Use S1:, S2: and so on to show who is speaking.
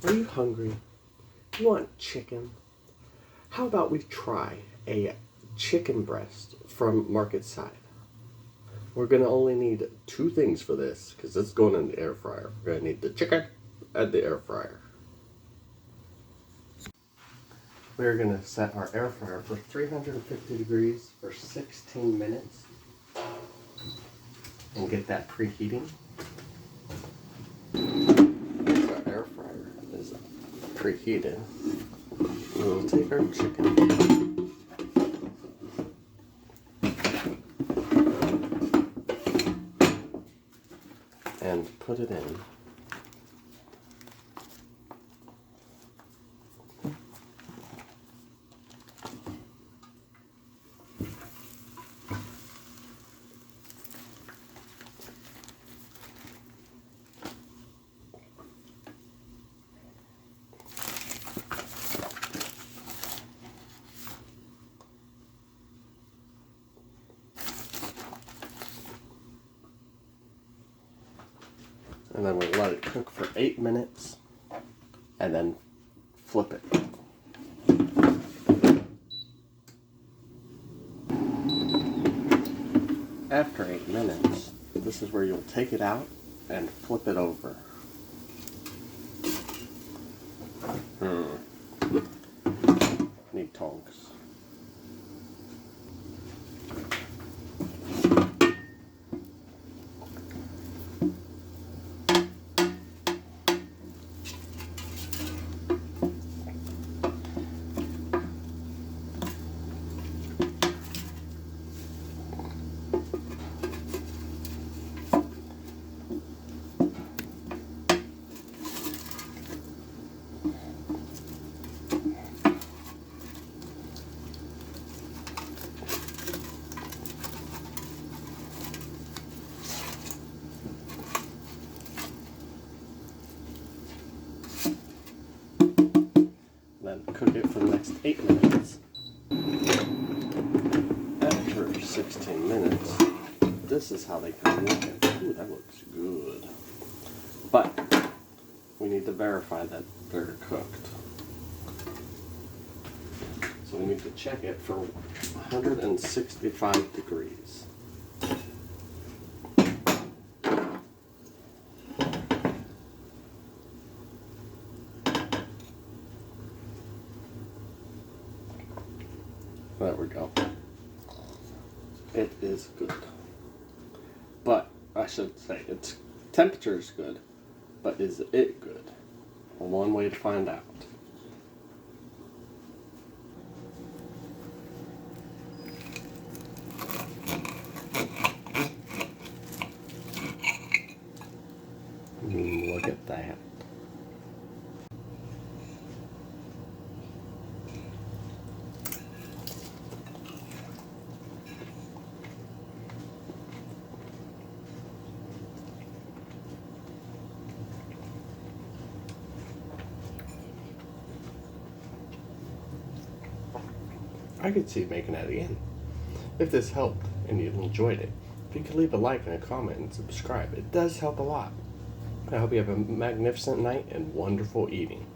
S1: Are you hungry? You want chicken? How about we try a chicken breast from Marketside? We're going to only need 2 things for this because it's going in the air fryer. We're going to need the chicken and the air fryer. We're going to set our air fryer for 350 degrees for 16 minutes and get that preheating. Once our air fryer is preheated, we'll take our chicken and put it in. And then we let it cook for 8 minutes and then flip it. After 8 minutes, this is where you'll take it out and flip it over. Need tongs. Then cook it for the next 8 minutes. After 16 minutes, this is how they come looking. Ooh, that looks good. But we need to verify that they're cooked. So we need to check it for 165 degrees. There we go. It is good. But I should say its temperature is good, but is it good? Well, one way to find out. Look at that. I could see making that again. If this helped and you enjoyed it, if you could leave a like and a comment and subscribe, it does help a lot. I hope you have a magnificent night and wonderful eating.